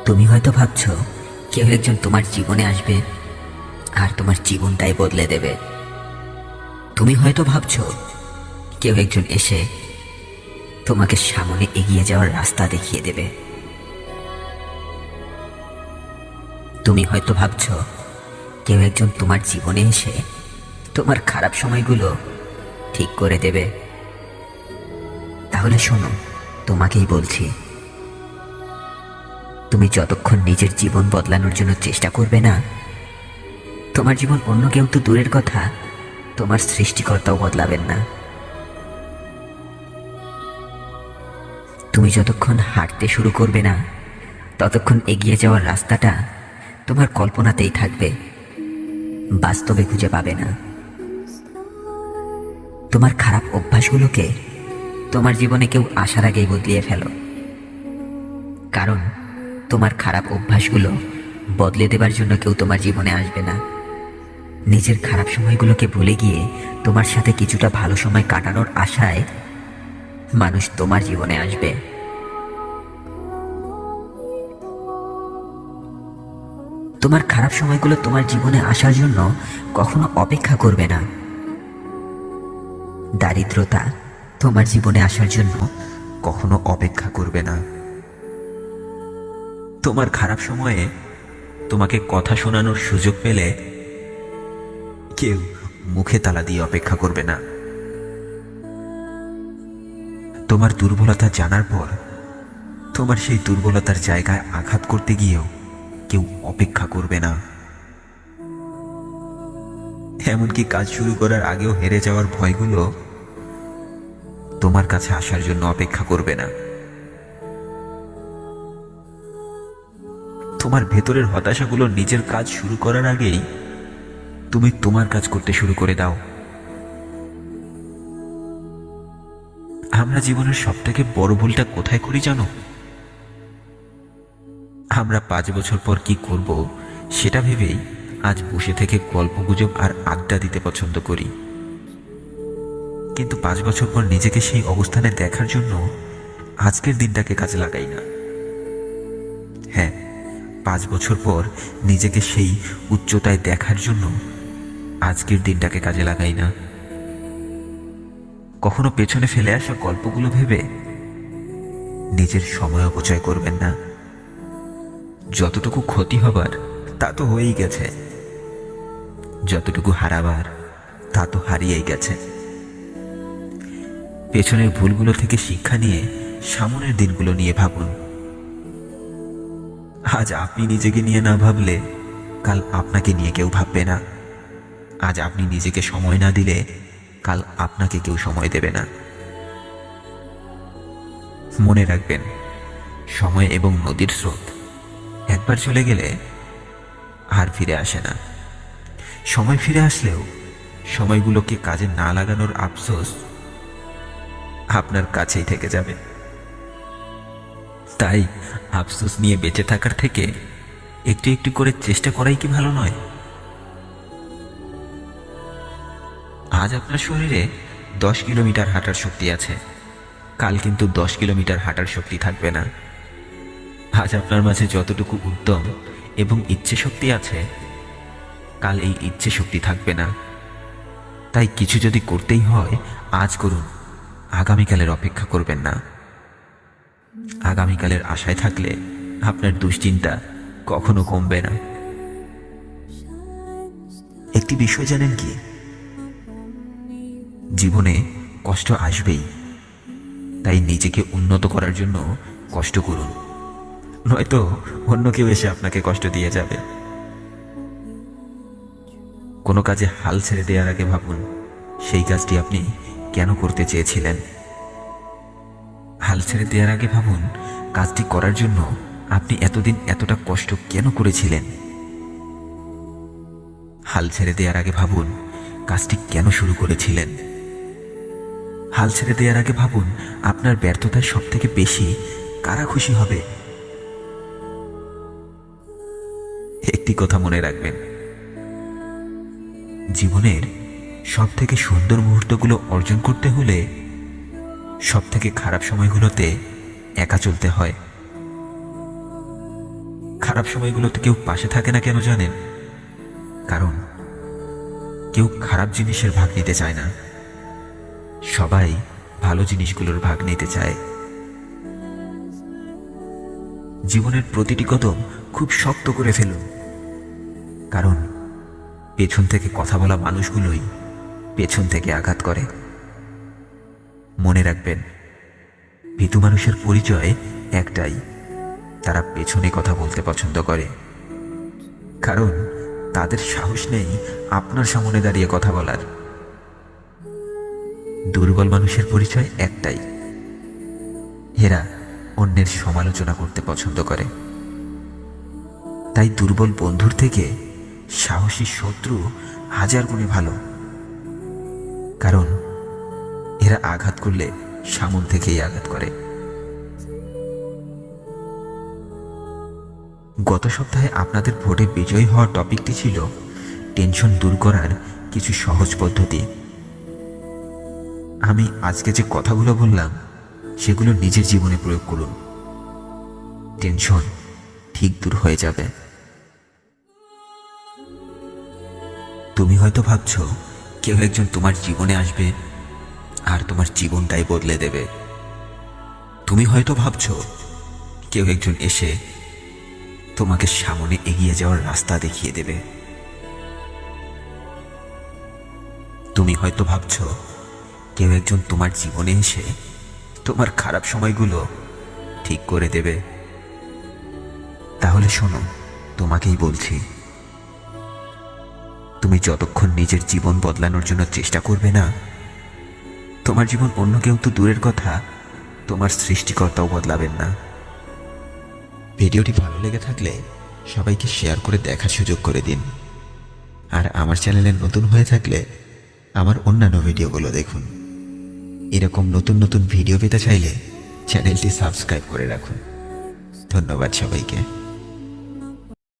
তুমি হয়তো ভাবছো কেউ একজন তোমার জীবনে আসবে আর তোমার জীবনটাই বদলে দেবে। তুমি হয়তো ভাবছো কেউ একজন এসে তোমাকে সামনে এগিয়ে যাওয়ার রাস্তা দেখিয়ে দেবে। তুমি হয়তো ভাবছো কেউ একজন তোমার জীবনে এসে তোমার খারাপ সময়গুলো ঠিক করে দেবে। তাহলে শোনো, তোমাকেই বলছি, তুমি যতক্ষণ নিজের জীবন বদলানোর জন্য চেষ্টা করবে না, তোমার জীবন অন্য কেউ তো দূরের কথা, তোমার সৃষ্টিকর্তাও বদলাবেন না। তুমি যতক্ষণ হাঁটতে শুরু করবে না, ততক্ষণ এগিয়ে যাওয়ার রাস্তাটা তোমার কল্পনাতেই থাকবে, বাস্তবে খুঁজে পাবে না। তোমার খারাপ অভ্যাসগুলোকে তোমার জীবনে কেউ আসার আগেই বদলিয়ে ফেলো, কারণ তোমার খারাপ অভ্যাসগুলো বদলে দেবার জন্য কেউ তোমার জীবনে আসবে না। নিজের খারাপ সময়গুলোকে ভুলে গিয়ে তোমার সাথে কিছুটা ভালো সময় কাটানোর আশায় মানুষ তোমার জীবনে আসবে। তোমার খারাপ সময়গুলো তোমার জীবনে আসার জন্য কখনো অপেক্ষা করবে না। দারিদ্রতা তোমার জীবনে আসার জন্য কখনো অপেক্ষা করবে না। তোমার খারাপ সময়ে তোমাকে কথা শোনানোর সুযোগ পেলে কেউ মুখে তালা দিয়ে অপেক্ষা করবে না। তোমার দুর্বলতা জানার পর তোমার সেই দুর্বলতার জায়গায় আঘাত করতে গিয়েও কেউ অপেক্ষা করবে না। এমনকি কাজ শুরু করার আগেও হেরে যাওয়ার ভয়গুলো তোমার কাছে আসার জন্য অপেক্ষা করবে না। তোমার ভেতরের হতাশাগুলো নিজের কাজ শুরু করার আগেই তুমি তোমার কাজ করতে শুরু করে দাও। আমরা জীবনের সবথেকে বড় ভুলটা কোথায় করি জানো? আমরা 5 বছর পর কি করব সেটা ভেবেই আজ বসে থেকে গল্পগুজব আর আড্ডা দিতে পছন্দ করি, কিন্তু 5 বছর পর নিজেকে সেই অবস্থানে দেখার জন্য আজকের দিনটাকে কাজে লাগাই না। হ্যাঁ, 5 বছর পর নিজেকে সেই উচ্চতায় দেখার জন্য আজকের দিনটাকে কাজে লাগাই না। কখনো পেছনে ফেলে আসা গল্পগুলো ভেবে নিজের সময় অপচয় করবেন না। যতটুকু ক্ষতি হবার তা তো হয়েই গেছে, যতটুকু হারাবার তা তো হারিয়েই গেছে। পেছনের ভুলগুলো থেকে শিক্ষা নিয়ে সামনের দিনগুলো নিয়ে ভাবুন। আজ আপনি নিজেকে নিয়ে না ভাবলে কাল আপনাকে নিয়ে কেউ ভাববে না। আজ আপনি নিজেকে সময় না দিলে কাল আপনাকে কেউ সময় দেবে না। মনে রাখবেন, সময় এবং নদীর স্রোত একবার চলে গেলে আর ফিরে আসে না। সময় ফিরে আসলেও সময়গুলোকে কাজে না লাগানোর আফসোস আপনার কাছেই থেকে যাবে। তাই আফসোস নিয়ে বেঁচে থাকার থেকে একটু একটু করে চেষ্টা করাই কি ভালো নয়? আজ আপনার শরীরে 10 কিলোমিটার হাঁটার শক্তি আছে, কাল কিন্তু 10 কিলোমিটার হাঁটার শক্তি থাকবে না। আজ আপনার মাঝে যতটুকু উদ্যম এবং ইচ্ছে শক্তি আছে, কাল এই ইচ্ছে শক্তি থাকবে না। তাই কিছু যদি করতেই হয় আজ করুন, আগামীকালের অপেক্ষা করবেন না। আগামীকালের আশায় থাকলে আপনার দুশ্চিন্তা কখনো কমবে না। একটি বিষয় জানেন কি? জীবনে কষ্ট আসবেই, তাই নিজেকে উন্নত করার জন্য কষ্ট করুন, নয়তো অন্য কেউ এসে আপনাকে কষ্ট দিয়ে যাবে। কোনো কাজে হাল ছেড়ে দেওয়ার আগে ভাবুন সেই কাজটি আপনি কেন করতে চেয়েছিলেন। হাল ছেড়ে দেওয়ার আগে ভাবুন কাজটি করার জন্য আপনি এতদিন এতটা কষ্ট কেন করেছিলেন। হাল ছেড়ে দেওয়ার আগে ভাবুন কাজটি কেন শুরু করেছিলেন। হাল ছেড়ে দেওয়ার আগে ভাবুন আপনার ব্যর্থতায় সব থেকে বেশি কারা খুশি হবে। একটি কথা মনে রাখবেন, জীবনের সব থেকে সুন্দর মুহূর্তগুলো অর্জন করতে হলে সব থেকে খারাপ সময়গুলোতে একা চলতে হয়। খারাপ সময়গুলোতে কেউ পাশে থাকে না কেন জানেন? কারণ কেউ খারাপ জিনিসের ভাগ নিতে চায় না, সবাই ভালো জিনিসগুলোর ভাগ নিতে চায়। জীবনের প্রতিটি কদম খুব শক্ত করে ফেলুন, কারণ পেছন থেকে কথা বলা মানুষগুলোই পেছন থেকে আঘাত করে। মনে রাখবেন, ভীতু মানুষের পরিচয় একটাই, তারা পেছনে কথা বলতে পছন্দ করে, কারণ তাদের সাহস নেই আপনার সামনে দাঁড়িয়ে কথা বলার। দুর্বল মানুষের পরিচয় একটাই, এরা অন্যের সমালোচনা করতে পছন্দ করে। তাই দুর্বল বন্ধুর থেকে সাহসী শত্রু হাজার গুণে ভালো, কারণ এরা আঘাত করলে সামন থেকেই আঘাত করে। গত সপ্তাহে আপনাদের ভোটে বিজয়ী হওয়ার টপিকটি ছিল টেনশন দূর করার কিছু সহজ পদ্ধতি। আমি আজকে যে কথাগুলো বললাম সেগুলো নিজের জীবনে প্রয়োগ করুন, টেনশন ঠিক দূর হয়ে যাবে। তুমি হয়তো ভাবছো কেউ একজন তোমার জীবনে আসবে আর তোমার জীবনটাই বদলে দেবে। তুমি হয়তো ভাবছো কেউ একজন এসে তোমাকে সামনে এগিয়ে যাওয়ার রাস্তা দেখিয়ে দেবে। তুমি হয়তো ভাবছো কেউ একজন তোমার জীবনে এসে তোমার খারাপ সময়গুলো ঠিক করে দেবে। তাহলে শোনো, তোমাকেই বলছি, তুমি যতক্ষণ নিজের জীবন বদলানোর জন্য চেষ্টা করবে না, তোমার জীবন অন্য কেউ তো দূরের কথা, তোমার সৃষ্টিকর্তাও বদলাবেন না। ভিডিওটি ভালো লেগে থাকলে সবাইকে শেয়ার করে দেখার সুযোগ করে দিন। আর আমার চ্যানেলে নতুন হয়ে থাকলে আমার অন্যান্য ভিডিওগুলো দেখুন। এরকম নতুন নতুন ভিডিও পেতে চাইলে চ্যানেলটি সাবস্ক্রাইব করে রাখুন। ধন্যবাদ সবাইকে।